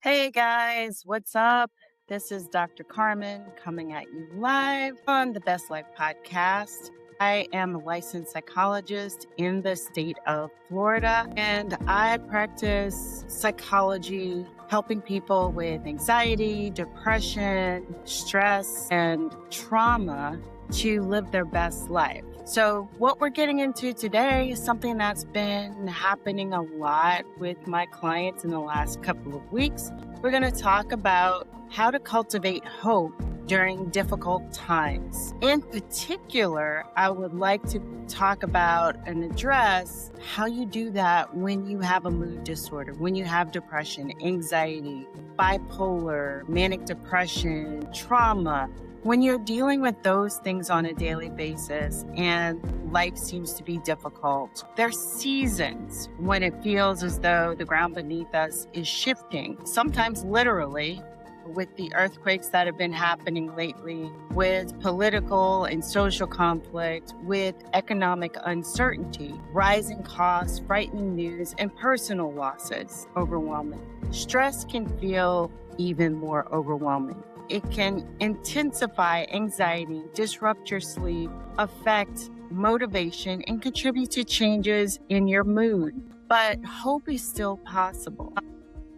Hey guys, what's up? This is Dr. Karmon coming at you live on the Best Life podcast. I am a licensed psychologist in the state of Florida, and I practice psychology, helping people with anxiety, depression, stress, and trauma to live their best life. So what we're getting into today is something that's been happening a lot with my clients in the last couple of weeks. We're going to talk about how to cultivate hope during difficult times. In particular, I would like to talk about and address how you do that when you have a mood disorder, when you have depression, anxiety, bipolar, manic depression, trauma. When you're dealing with those things on a daily basis and life seems to be difficult, there's seasons when it feels as though the ground beneath us is shifting, sometimes literally, with the earthquakes that have been happening lately, with political and social conflict, with economic uncertainty, rising costs, frightening news, and personal losses overwhelming. Stress can feel even more overwhelming. It can intensify anxiety, disrupt your sleep, affect motivation, and contribute to changes in your mood. But hope is still possible.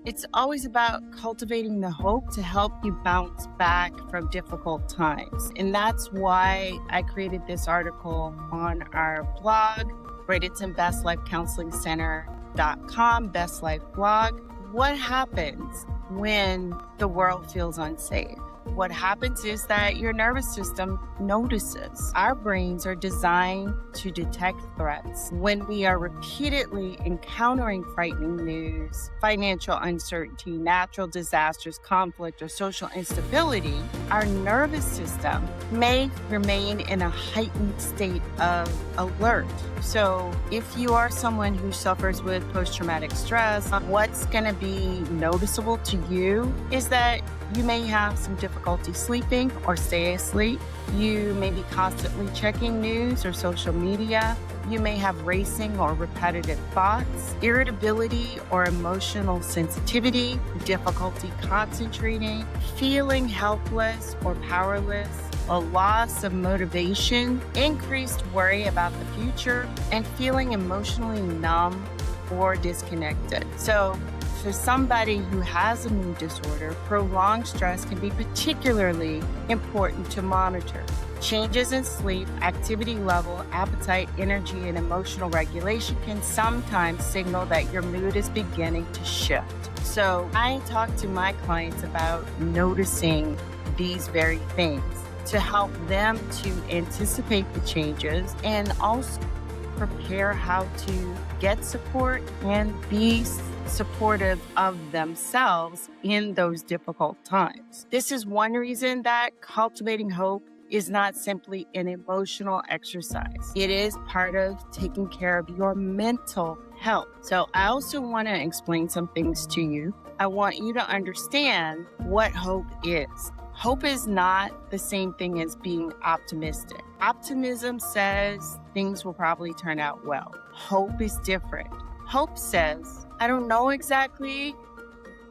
It's always about cultivating the hope to help you bounce back from difficult times. And that's why I created this article on our blog, BradentonBestLifeCounselingCenter.com, Best Life blog. What happens when the world feels unsafe? What happens is that your nervous system notices. Our brains are designed to detect threats. When we are repeatedly encountering frightening news, financial uncertainty, natural disasters, conflict, or social instability, our nervous system may remain in a heightened state of alert. So if you are someone who suffers with post-traumatic stress, what's going to be noticeable to you is that you may have some difficulty sleeping or stay asleep. You may be constantly checking news or social media. You may have racing or repetitive thoughts, irritability or emotional sensitivity, difficulty concentrating, feeling helpless or powerless, a loss of motivation, increased worry about the future, and feeling emotionally numb or disconnected. So for somebody who has a mood disorder, prolonged stress can be particularly important to monitor. Changes in sleep, activity level, appetite, energy, and emotional regulation can sometimes signal that your mood is beginning to shift. So I talk to my clients about noticing these very things to help them to anticipate the changes and also prepare how to get support and be supportive of themselves in those difficult times. This is one reason that cultivating hope is not simply an emotional exercise. It is part of taking care of your mental health. So I also want to explain some things to you. I want you to understand what hope is. Hope is not the same thing as being optimistic. Optimism says things will probably turn out well. Hope is different. Hope says, I don't know exactly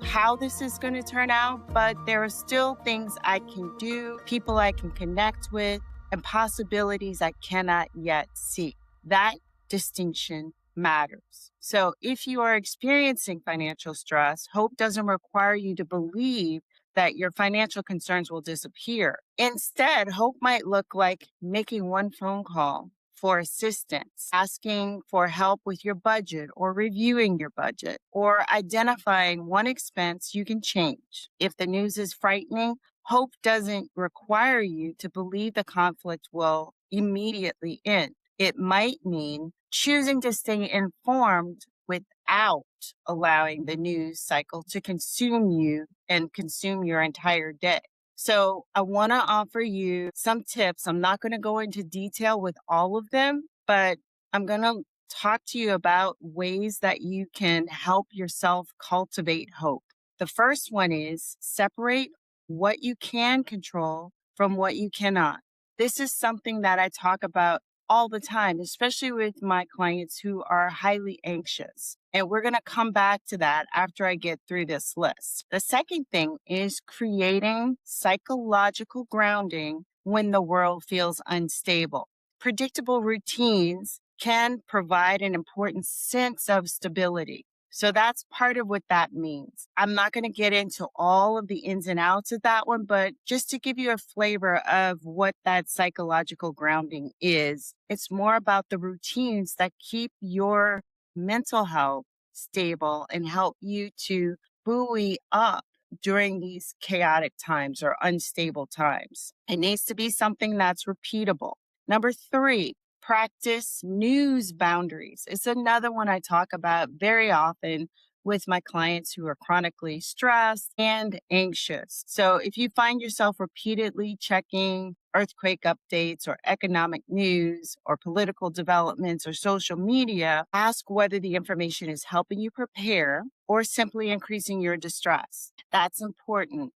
how this is going to turn out, but there are still things I can do, people I can connect with, and possibilities I cannot yet see. That distinction matters. So if you are experiencing financial stress, hope doesn't require you to believe that your financial concerns will disappear. Instead, hope might look like making one phone call for assistance, asking for help with your budget or reviewing your budget, or identifying one expense you can change. If the news is frightening, hope doesn't require you to believe the conflict will immediately end. It might mean choosing to stay informed without allowing the news cycle to consume you and consume your entire day. So I want to offer you some tips. I'm not going to go into detail with all of them, but I'm going to talk to you about ways that you can help yourself cultivate hope. The first one is separate what you can control from what you cannot. This is something that I talk about all the time, especially with my clients who are highly anxious. And we're going to come back to that after I get through this list. The second thing is creating psychological grounding when the world feels unstable. Predictable routines can provide an important sense of stability. So that's part of what that means. I'm not going to get into all of the ins and outs of that one, but just to give you a flavor of what that psychological grounding is, it's more about the routines that keep your mental health stable and help you to buoy up during these chaotic times or unstable times. It needs to be something that's repeatable. Number 3, practice news boundaries. It's another one I talk about very often with my clients who are chronically stressed and anxious. So if you find yourself repeatedly checking earthquake updates or economic news or political developments or social media, ask whether the information is helping you prepare or simply increasing your distress. That's important.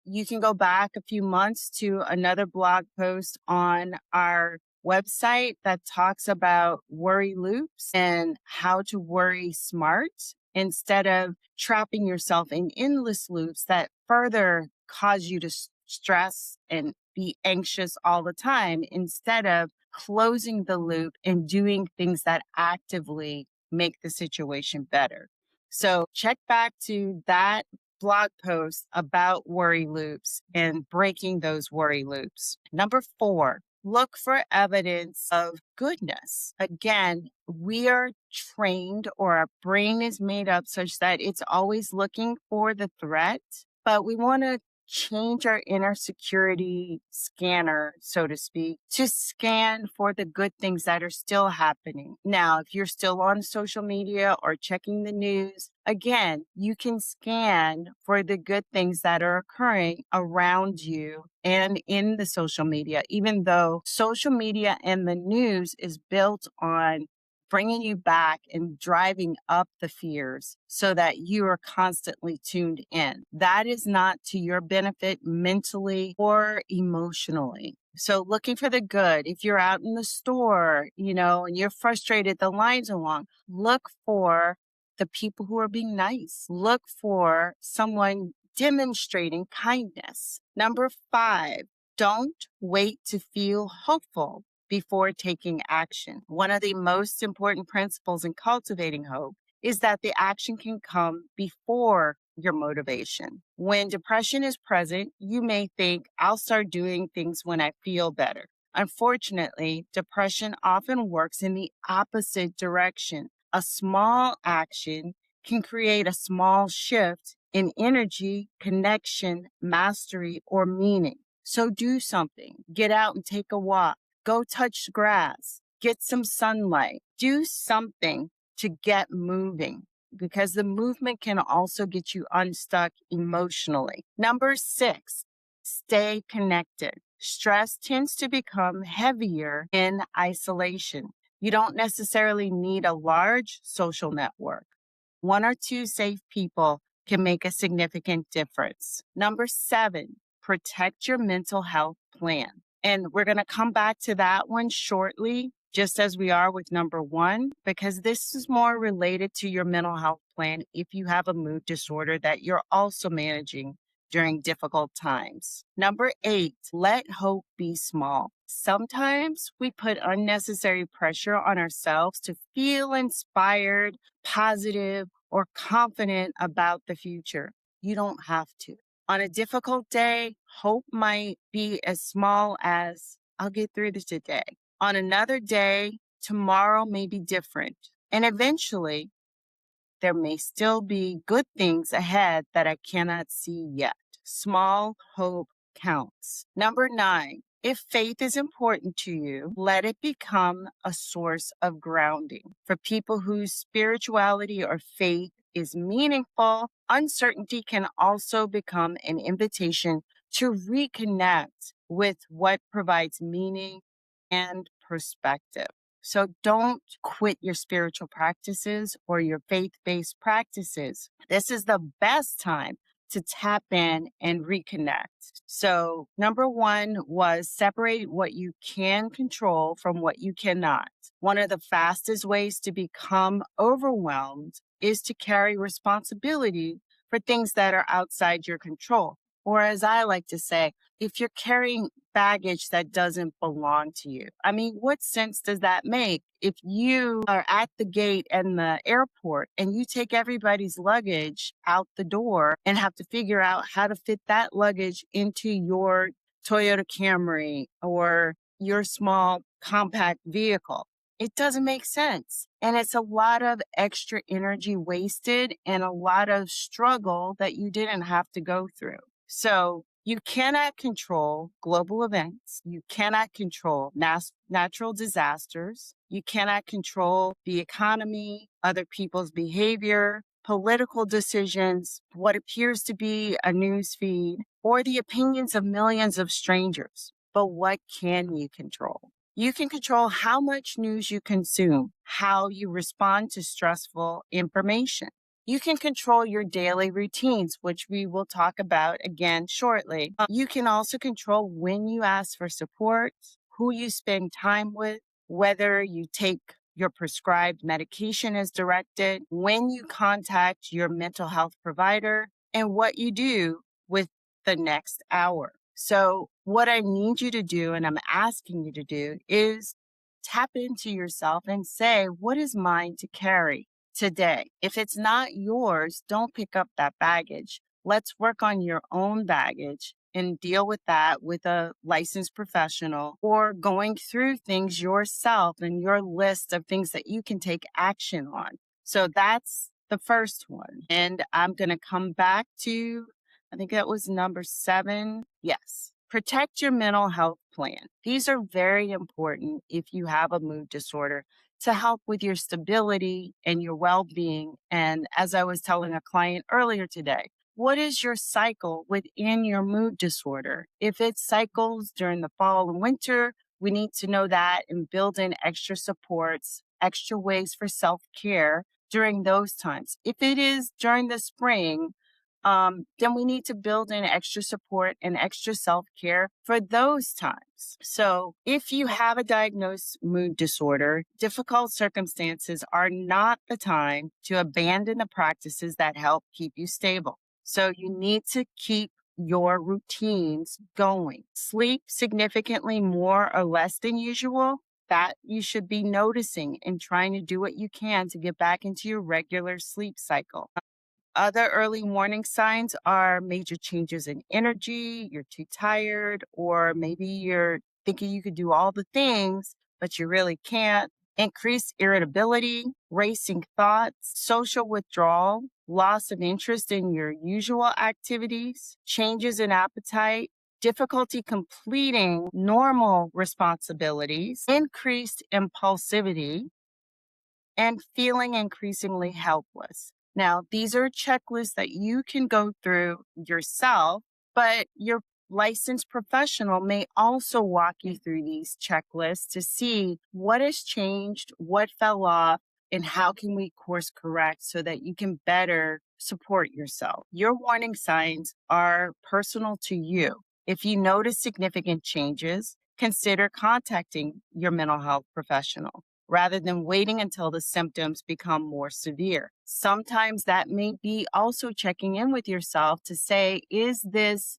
You can go back a few months to another blog post on our website that talks about worry loops and how to worry smart instead of trapping yourself in endless loops that further cause you to stress and be anxious all the time, instead of closing the loop and doing things that actively make the situation better. So check back to that blog post about worry loops and breaking those worry loops. Number 4, look for evidence of goodness. Again, we are trained, or our brain is made up such that it's always looking for the threat, but we want to change our inner security scanner, so to speak, to scan for the good things that are still happening. Now, if you're still on social media or checking the news, again, you can scan for the good things that are occurring around you and in the social media, even though social media and the news is built on bringing you back and driving up the fears so that you are constantly tuned in. That is not to your benefit mentally or emotionally. So looking for the good, if you're out in the store, and you're frustrated, the lines are long, look for the people who are being nice. Look for someone demonstrating kindness. Number 5, don't wait to feel hopeful before taking action. One of the most important principles in cultivating hope is that the action can come before your motivation. When depression is present, you may think, I'll start doing things when I feel better. Unfortunately, depression often works in the opposite direction. A small action can create a small shift in energy, connection, mastery, or meaning. So do something. Get out and take a walk. Go touch grass, get some sunlight, do something to get moving, because the movement can also get you unstuck emotionally. Number 6, stay connected. Stress tends to become heavier in isolation. You don't necessarily need a large social network. 1 or 2 safe people can make a significant difference. Number 7, protect your mental health plan. And we're going to come back to that one shortly, just as we are with number 1, because this is more related to your mental health plan if you have a mood disorder that you're also managing during difficult times. Number 8, let hope be small. Sometimes we put unnecessary pressure on ourselves to feel inspired, positive, or confident about the future. You don't have to. On a difficult day, hope might be as small as, I'll get through this today. On another day, tomorrow may be different. And eventually, there may still be good things ahead that I cannot see yet. Small hope counts. Number 9, if faith is important to you, let it become a source of grounding. For people whose spirituality or faith is meaningful, uncertainty can also become an invitation to reconnect with what provides meaning and perspective. So don't quit your spiritual practices or your faith-based practices. This is the best time to tap in and reconnect. So number 1 was separate what you can control from what you cannot. One of the fastest ways to become overwhelmed is to carry responsibility for things that are outside your control. Or as I like to say, if you're carrying baggage that doesn't belong to you. I mean, what sense does that make? If you are at the gate and the airport and you take everybody's luggage out the door and have to figure out how to fit that luggage into your Toyota Camry or your small compact vehicle. It doesn't make sense. And it's a lot of extra energy wasted and a lot of struggle that you didn't have to go through. So you cannot control global events. You cannot control natural disasters. You cannot control the economy, other people's behavior, political decisions, what appears to be a news feed, or the opinions of millions of strangers. But what can you control? You can control how much news you consume, how you respond to stressful information. You can control your daily routines, which we will talk about again shortly. You can also control when you ask for support, who you spend time with, whether you take your prescribed medication as directed, when you contact your mental health provider, and what you do with the next hour. So, what I need you to do, and I'm asking you to do, is tap into yourself and say, what is mine to carry today? If it's not yours, don't pick up that baggage. Let's work on your own baggage and deal with that with a licensed professional, or going through things yourself and your list of things that you can take action on. So that's the first one. And I'm going to come back to, I think that was number 7. Yes. Protect your mental health plan. These are very important if you have a mood disorder to help with your stability and your well-being. And as I was telling a client earlier today, what is your cycle within your mood disorder? If it cycles during the fall and winter, we need to know that and build in extra supports, extra ways for self-care during those times. If it is during the spring, then we need to build in extra support and extra self-care for those times. So if you have a diagnosed mood disorder, difficult circumstances are not the time to abandon the practices that help keep you stable. So you need to keep your routines going. Sleep significantly more or less than usual. That you should be noticing and trying to do what you can to get back into your regular sleep cycle. Other early warning signs are major changes in energy, you're too tired, or maybe you're thinking you could do all the things, but you really can't. Increased irritability, racing thoughts, social withdrawal, loss of interest in your usual activities, changes in appetite, difficulty completing normal responsibilities, increased impulsivity, and feeling increasingly helpless. Now, these are checklists that you can go through yourself, but your licensed professional may also walk you through these checklists to see what has changed, what fell off, and how can we course correct so that you can better support yourself. Your warning signs are personal to you. If you notice significant changes, consider contacting your mental health professional rather than waiting until the symptoms become more severe. Sometimes that may be also checking in with yourself to say, is this,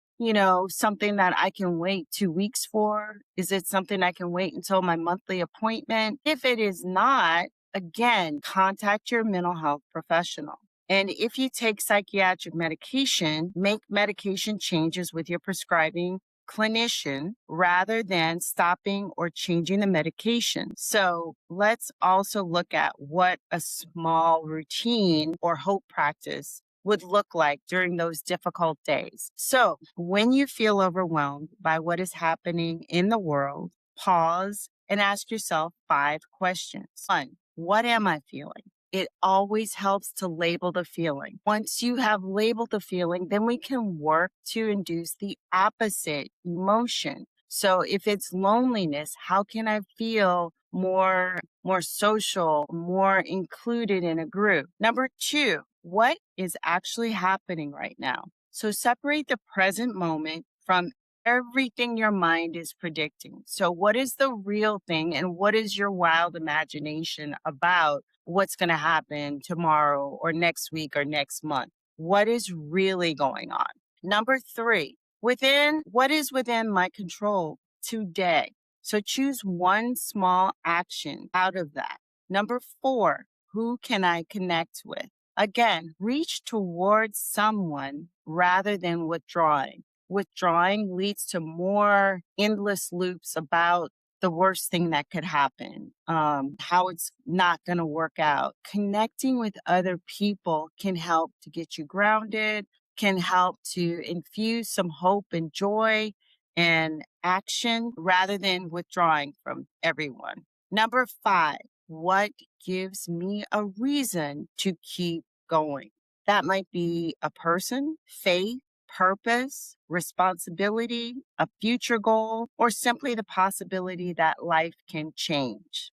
something that I can wait 2 weeks for? Is it something I can wait until my monthly appointment? If it is not, again, contact your mental health professional. And if you take psychiatric medication, make medication changes with your prescribing clinician rather than stopping or changing the medication. So let's also look at what a small routine or hope practice would look like during those difficult days. So when you feel overwhelmed by what is happening in the world, pause and ask yourself 5 questions. 1, what am I feeling? It always helps to label the feeling. Once you have labeled the feeling, then we can work to induce the opposite emotion. So if it's loneliness, how can I feel more social, more included in a group? Number 2, what is actually happening right now? So separate the present moment from everything your mind is predicting. So, what is the real thing, and what is your wild imagination about what's going to happen tomorrow or next week or next month? What is really going on? Number three, within what is within my control today. So, choose one small action out of that. Number four, who can I connect with? Again, reach towards someone rather than withdrawing. Withdrawing leads to more endless loops about the worst thing that could happen, how it's not going to work out. Connecting with other people can help to get you grounded, can help to infuse some hope and joy and action rather than withdrawing from everyone. Number five, what gives me a reason to keep going? That might be a person, faith, purpose, responsibility, a future goal, or simply the possibility that life can change.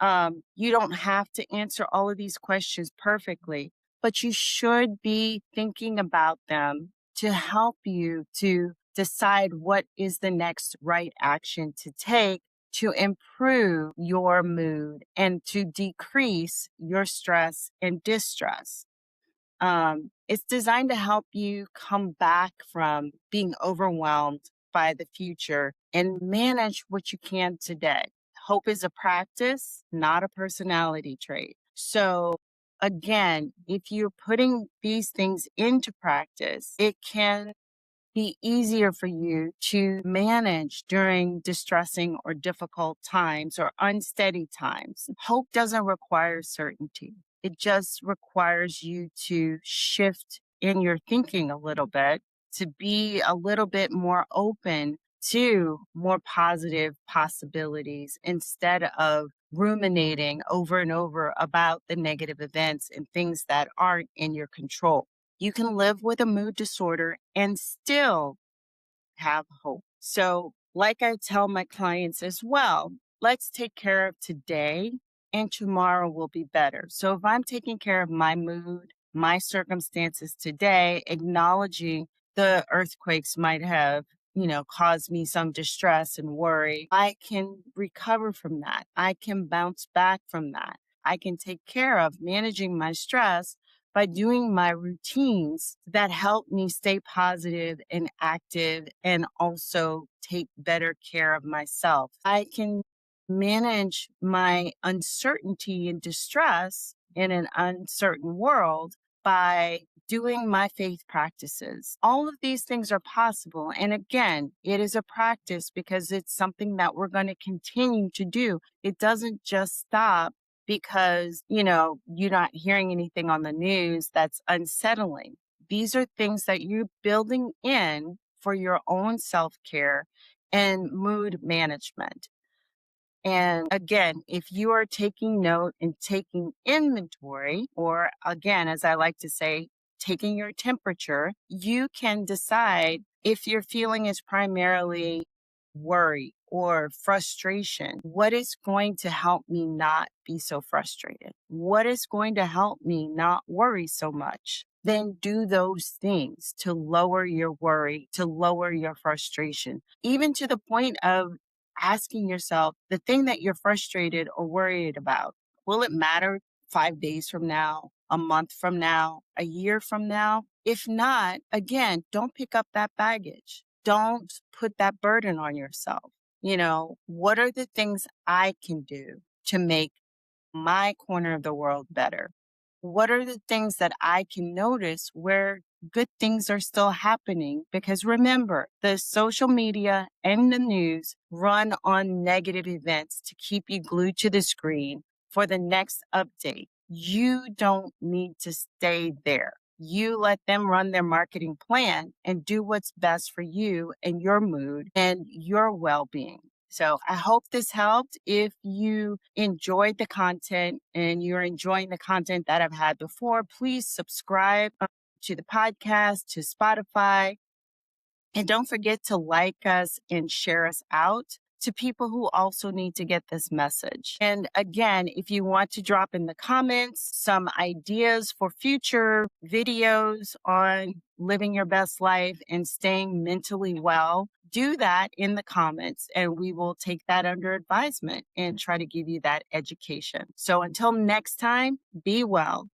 You don't have to answer all of these questions perfectly, but you should be thinking about them to help you to decide what is the next right action to take to improve your mood and to decrease your stress and distress. It's designed to help you come back from being overwhelmed by the future and manage what you can today. Hope is a practice, not a personality trait. So, again, if you're putting these things into practice, it can be easier for you to manage during distressing or difficult times or unsteady times. Hope doesn't require certainty. It just requires you to shift in your thinking a little bit, to be a little bit more open to more positive possibilities instead of ruminating over and over about the negative events and things that aren't in your control. You can live with a mood disorder and still have hope. So, like I tell my clients as well, let's take care of today and tomorrow will be better. So, if I'm taking care of my mood, my circumstances today, acknowledging the earthquakes might have, caused me some distress and worry, I can recover from that. I can bounce back from that. I can take care of managing my stress by doing my routines that help me stay positive and active and also take better care of myself. I can manage my uncertainty and distress in an uncertain world by doing my faith practices. All of these things are possible. And again, it is a practice because it's something that we're going to continue to do. It doesn't just stop because, you're not hearing anything on the news that's unsettling. These are things that you're building in for your own self care and mood management. And again, if you are taking note and taking inventory, or again, as I like to say, taking your temperature, you can decide if your feeling is primarily worry or frustration. What is going to help me not be so frustrated? What is going to help me not worry so much? Then do those things to lower your worry, to lower your frustration, even to the point of asking yourself the thing that you're frustrated or worried about. Will it matter 5 days from now, a month from now, a year from now? If not, again, don't pick up that baggage. Don't put that burden on yourself. What are the things I can do to make my corner of the world better? What are the things that I can notice where good things are still happening? Because remember, the social media and the news run on negative events to keep you glued to the screen for the next update. You don't need to stay there. You let them run their marketing plan and do what's best for you and your mood and your well being. So I hope this helped. If you enjoyed the content and you're enjoying the content that I've had before, please subscribe to the podcast, to Spotify, and don't forget to like us and share us out to people who also need to get this message. And again, if you want to drop in the comments some ideas for future videos on living your best life and staying mentally well, do that in the comments and we will take that under advisement and try to give you that education. So until next time, be well.